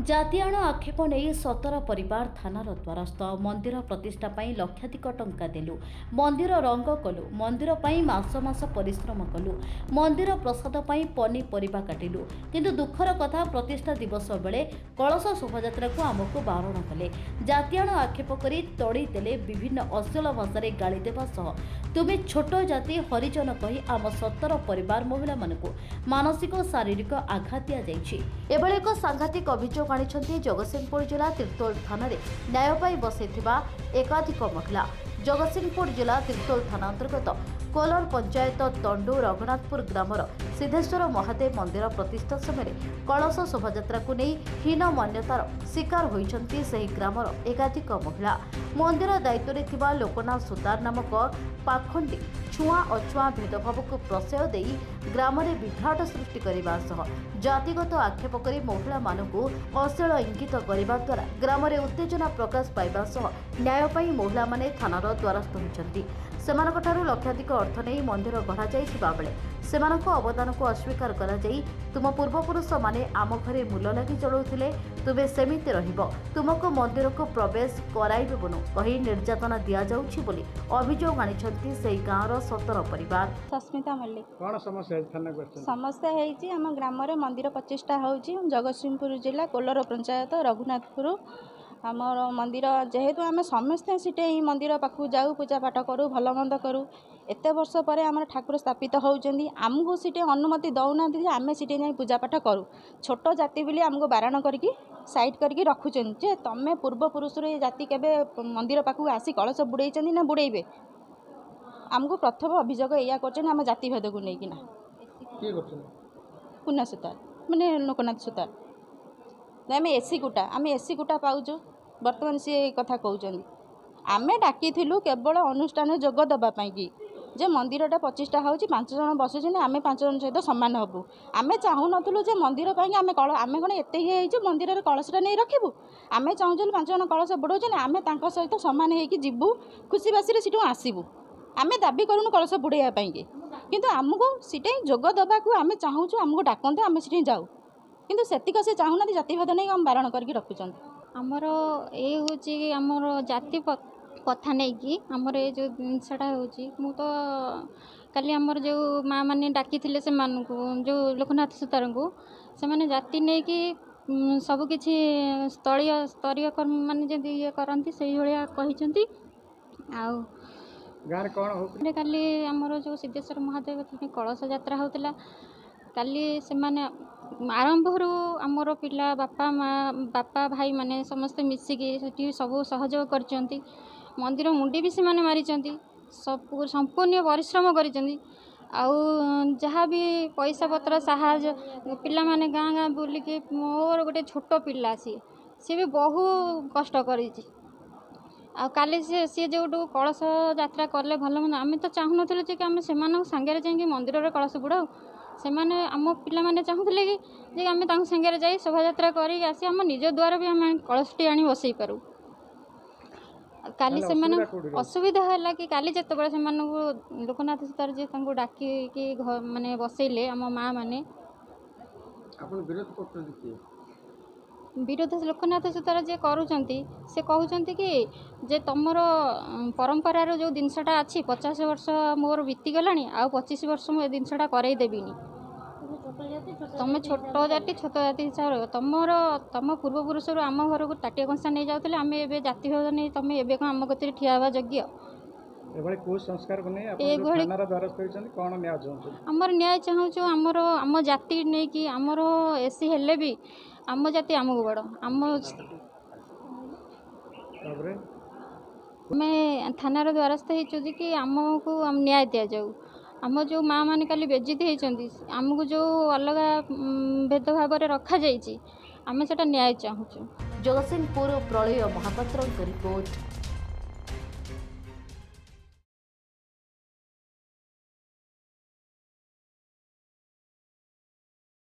ଜାତିଆଣ ଆକ୍ଷେପ ନେଇ 17 ପରିବାର ଥାନାର ଦ୍ୱାରସ୍ଥ। ମନ୍ଦିର ପ୍ରତିଷ୍ଠା ପାଇଁ ଲକ୍ଷାଧିକ ଟଙ୍କା ଦେଲୁ, ମନ୍ଦିର ରଙ୍ଗ କଲୁ, ମନ୍ଦିର ପାଇଁ ମାସ ମାସ ପରିଶ୍ରମ କଲୁ, ମନ୍ଦିର ପ୍ରସାଦ ପାଇଁ ପନିପରିବା କାଟିଲୁ, କିନ୍ତୁ ଦୁଃଖର କଥା ପ୍ରତିଷ୍ଠା ଦିବସ ବେଳେ କଳସ ଶୋଭାଯାତ୍ରାକୁ ଆମକୁ ବାରଣ କଲେ। ଜାତିଆଣ ଆକ୍ଷେପ କରି ତଡ଼ି ଦେଲେ, ବିଭିନ୍ନ ଅଶ୍ଳୀଳ ଭାଷାରେ ଗାଳି ଦେବା ସହ ତୁମେ ଛୋଟ ଜାତି ହରିଜନ କହି ଆମ 17 ପରିବାର ମହିଳାମାନଙ୍କୁ ମାନସିକ ଓ ଶାରୀରିକ ଆଘାତ ଦିଆଯାଇଛି। ଏଭଳି ଏକ ସାଂଘାତିକ ଅଭିଯୋଗ ଆଣିଛନ୍ତି ଜଗତସିଂହପୁର ଜିଲ୍ଲା ତିର୍ତ୍ତୋଲ ଥାନାରେ ନ୍ୟାୟ ପାଇଁ ବସିଥିବା ଏକାଧିକ ମହିଳା। ଜଗତସିଂହପୁର ଜିଲ୍ଲା ତିର୍ତ୍ତୋଲ ଥାନା ଅନ୍ତର୍ଗତ କୋଲର ପଞ୍ଚାୟତ ତଣ୍ଡୁ ରଘୁନାଥପୁର ଗ୍ରାମର ସିଦ୍ଧେଶ୍ୱର ମହାଦେବ ମନ୍ଦିର ପ୍ରତିଷ୍ଠା ସମୟରେ କଳସ ଶୋଭାଯାତ୍ରାକୁ ନେଇ ହୀନ ମାନ୍ୟତାର ଶିକାର ହୋଇଛନ୍ତି ସେହି ଗ୍ରାମର ଏକାଧିକ ମହିଳା। ମନ୍ଦିର ଦାୟିତ୍ୱରେ ଥିବା ଲୋକନାଥ ସୁତାର ନାମକ ପାଖଣ୍ଡି ଛୁଆଁ ଅଛୁଆଁ ଭେଦଭାବକୁ ପ୍ରଶ୍ରୟ ଦେଇ ଗ୍ରାମରେ ବିଭ୍ରାଟ ସୃଷ୍ଟି କରିବା ସହ ଜାତିଗତ ଆକ୍ଷେପ କରି ମହିଳାମାନଙ୍କୁ ଅଶ୍ଳୀଳ ଇଙ୍ଗିତ କରିବା ଦ୍ୱାରା ଗ୍ରାମରେ ଉତ୍ତେଜନା ପ୍ରକାଶ ପାଇବା ସହ ନ୍ୟାୟ ପାଇଁ ମହିଳାମାନେ ଥାନାର ଦ୍ୱାରସ୍ଥ ହୋଇଛନ୍ତି। ସେମାନଙ୍କଠାରୁ ଲକ୍ଷାଧିକ ଅର୍ଥ ନେଇ ମନ୍ଦିର ଗଢ଼ାଯାଇଥିବା ବେଳେ ସେମାନଙ୍କ ଅବଦାନକୁ ଅସ୍ୱୀକାର କରାଯାଇ ତୁମ ପୂର୍ବପୁରୁଷମାନେ ଆମ ଘରେ ମୂଲ ଲାଗି ଚଳୁଥିଲେ, ତୁମେ ସେମିତି ରହିବ, ତୁମକୁ ମନ୍ଦିରକୁ ପ୍ରବେଶ କରାଇବୁନୁ କହି ନିର୍ଯାତନା ଦିଆଯାଉଛି ବୋଲି ଅଭିଯୋଗ ଆଣିଛନ୍ତି ସେହି ଗାଁର 17 ପରିବାର। ସସ୍ମିତା ମଲ୍ଲିକ। କ'ଣ ସମସ୍ୟା ସମସ୍ୟା ହେଇଛି ଆମ ଗ୍ରାମରେ ମନ୍ଦିର ପ୍ରତିଷ୍ଠା ହେଉଛି ଜଗତସିଂହପୁର ଜିଲ୍ଲା କୋଲର ପଞ୍ଚାୟତ ରଘୁନାଥପୁର। ଆମର ମନ୍ଦିର ଯେହେତୁ ଆମେ ସମସ୍ତେ ସେଠି ଏହି ମନ୍ଦିର ପାଖକୁ ଯାଉ, ପୂଜା ପାଠ କରୁ, ଭଲ ମନ୍ଦ କରୁ। ଏତେ ବର୍ଷ ପରେ ଆମର ଠାକୁର ସ୍ଥାପିତ ହେଉଛନ୍ତି, ଆମକୁ ସେଠି ଅନୁମତି ଦେଉନାହାନ୍ତି ଯେ ଆମେ ସେଠି ଯାଇ ପୂଜା ପାଠ କରୁ। ଛୋଟ ଜାତି ବୋଲି ଆମକୁ ବାରଣ କରିକି ସାଇଡ଼୍ କରିକି ରଖୁଛନ୍ତି ଯେ ତମେ ପୂର୍ବପୁରୁଷରୁ ଏ ଜାତି କେବେ ମନ୍ଦିର ପାଖକୁ ଆସି କଳସ ବୁଡ଼େଇଛନ୍ତି ନା ବୁଡ଼େଇବେ। ଆମକୁ ପ୍ରଥମ ଅଭିଯୋଗ ଏଇଆ କରୁଛନ୍ତି ଆମ ଜାତିଭେଦକୁ ନେଇକିନା। ପୁନା ସୁତାର ମାନେ ଲୋକନାଥ ସୁତାର। ଆମେ ଏସି କୁଟା ପାଉଛୁ, ବର୍ତ୍ତମାନ ସିଏ ଏ କଥା କହୁଛନ୍ତି। ଆମେ ଡାକିଥିଲୁ କେବଳ ଅନୁଷ୍ଠାନରେ ଯୋଗ ଦେବା ପାଇଁକି ଯେ ମନ୍ଦିରଟା ପ୍ରତିଷ୍ଠା ହେଉଛି, 5 ଜଣ ବସୁଛନ୍ତି, ଆମେ 5 ଜଣ ସହିତ ସମାନ ହେବୁ। ଆମେ ଚାହୁଁନଥିଲୁ ଯେ ମନ୍ଦିର ପାଇଁକି ଆମେ କ'ଣ ଏତେ ଇଏ ହେଇଛୁ ମନ୍ଦିରରେ କଳସଟା ନେଇ ରଖିବୁ। ଆମେ ଚାହୁଁଥିଲୁ 5 ଜଣ କଳସ ବୁଡ଼ଉଛନ୍ତି, ଆମେ ତାଙ୍କ ସହିତ ସମାନ ହେଇକି ଯିବୁ, ଖୁସି ବାସିରେ ସେଠୁ ଆସିବୁ। ଆମେ ଦାବି କରୁନୁ କଳସ ବୁଡ଼େଇବା ପାଇଁକି, କିନ୍ତୁ ଆମକୁ ସେଠି ଯୋଗ ଦେବାକୁ ଆମେ ଚାହୁଁଛୁ, ଆମକୁ ଡାକନ୍ତୁ, ଆମେ ସେଠି ଯାଉ। କିନ୍ତୁ ସେତିକ ସେ ଚାହୁଁନାହାନ୍ତି, ଜାତିଭେଦ ନେଇକି ଆମେ ବାରଣ କରିକି ରଖୁଛନ୍ତି। ଆମର ଏ ହେଉଛି ଆମର ଜାତି କଥା ନେଇକି ଆମର ଏ ଯେଉଁ ଜିନିଷଟା ହେଉଛି। ମୁଁ ତ କାଲି ଆମର ଯେଉଁ ମାଆ ମାନେ ଡାକିଥିଲେ ସେମାନଙ୍କୁ, ଯେଉଁ ଲୋକନାଥ ସୁତାରଙ୍କୁ, ସେମାନେ ଜାତି ନେଇକି ସବୁକିଛି ସ୍ତରୀୟ କର୍ମ ମାନେ ଯେମିତି ଇଏ କରନ୍ତି ସେଇଭଳିଆ କହିଛନ୍ତି। ଆଉ ଗାଁରେ କ'ଣ ହଉଥିଲା? କାଲି ଆମର ଯେଉଁ ସିଦ୍ଧେଶ୍ୱର ମହାଦେବ କଳସ ଯାତ୍ରା ହେଉଥିଲା, କାଲି ସେମାନେ ଆରମ୍ଭରୁ ଆମର ପିଲା ବାପା ଭାଇମାନେ ସମସ୍ତେ ମିଶିକି ସେଠି ସବୁ ସହଯୋଗ କରିଛନ୍ତି। ମନ୍ଦିର ମୁଣ୍ଡି ବି ସେମାନେ ମାରିଛନ୍ତି, ସବୁ ସମ୍ପୂର୍ଣ୍ଣ ପରିଶ୍ରମ କରିଛନ୍ତି। ଆଉ ଯାହା ବି ପଇସା ପତ୍ର ସାହାଯ୍ୟ ପିଲାମାନେ ଗାଁ ଗାଁ ବୁଲିକି, ମୋର ଗୋଟେ ଛୋଟ ପିଲା ସିଏ ବି ବହୁ କଷ୍ଟ କରିଛି। ଆଉ କାଲି ସିଏ ଯେଉଁଠୁ କଳସ ଯାତ୍ରା କଲେ ଭଲ ମନ୍ଦ, ଆମେ ତ ଚାହୁଁନଥିଲୁ ଯେ ଆମେ ସେମାନଙ୍କ ସାଙ୍ଗରେ ଯାଇକି ମନ୍ଦିରରେ କଳସ ବୁଡ଼ାଉ। ସେମାନେ ଆମ ପିଲାମାନେ ଚାହୁଁଥିଲେ କି ଯେ ଆମେ ତାଙ୍କ ସାଙ୍ଗରେ ଯାଇ ଶୋଭାଯାତ୍ରା କରିକି ଆସି ଆମ ନିଜ ଦ୍ୱାର ବି ଆମେ କଳସଟି ଆଣି ବସେଇ ପାରୁ। କାଲି ସେମାନେ ଅସୁବିଧା ହେଲା କି କାଲି ଯେତେବେଳେ ସେମାନଙ୍କୁ ଲୋକନାଥ ସୁତାର ଯିଏ ତାଙ୍କୁ ଡାକିକି ମାନେ ବସେଇଲେ ଆମ ମାଆ ମାନେ, ବିରୋଧ ଲୋକନାଥ ସୁତାର ଯିଏ କରୁଛନ୍ତି, ସେ କହୁଛନ୍ତି କି ଯେ ତମର ପରମ୍ପରାର ଯେଉଁ ଜିନିଷଟା ଅଛି 50 ବର୍ଷ ମୋର ବିତିଗଲାଣି, ଆଉ 25 ବର୍ଷ ମୁଁ ଏ ଜିନିଷଟା କରେଇ ଦେବିନି। ତମେ ଛୋଟ ଜାତି ହିସାବରେ ତମ ପୂର୍ବପୁରୁଷରୁ ଆମ ଘରକୁ ତାଟିଆ କଂସା ନେଇ ଯାଉଥିଲେ, ଆମେ ଏବେ ଜାତିଭେଦ ନେଇ ତମେ ଏବେ କ'ଣ ଆମ କତିରେ ଠିଆ ହେବା ଯୋଗ୍ୟ? ଏଭଳି କୁସଂସ୍କାରକୁ ନେଇ ଥାନାର ଦ୍ୱାରସ୍ଥ ହୋଇଛନ୍ତି, କ'ଣ ନ୍ୟାୟ ଚାହୁଁଛନ୍ତି? ଆମର ନ୍ୟାୟ ଚାହୁଁଛୁ। ଆମ ଜାତି ନେଇକି ଆମର ଏସି ହେଲେ ବି ଆମ ଜାତି ଆମକୁ ବଡ଼। ଆମେ ଥାନାର ଦ୍ୱାରସ୍ଥ ହେଇଛୁ ଯେ କି ଆମକୁ ନ୍ୟାୟ ଦିଆଯାଉ। ଆମ ଯେଉଁ ମାଆ ମାନେ କାଲି ବେଜିତ ହେଇଛନ୍ତି, ଆମକୁ ଯେଉଁ ଅଲଗା ଭେଦଭାବରେ ରଖାଯାଇଛି, ଆମେ ସେଇଟା ନ୍ୟାୟ ଚାହୁଁଛୁ। ଜଗତସିଂହପୁର ପ୍ରଳୟ ମହାପାତ୍ରଙ୍କ ରିପୋର୍ଟ।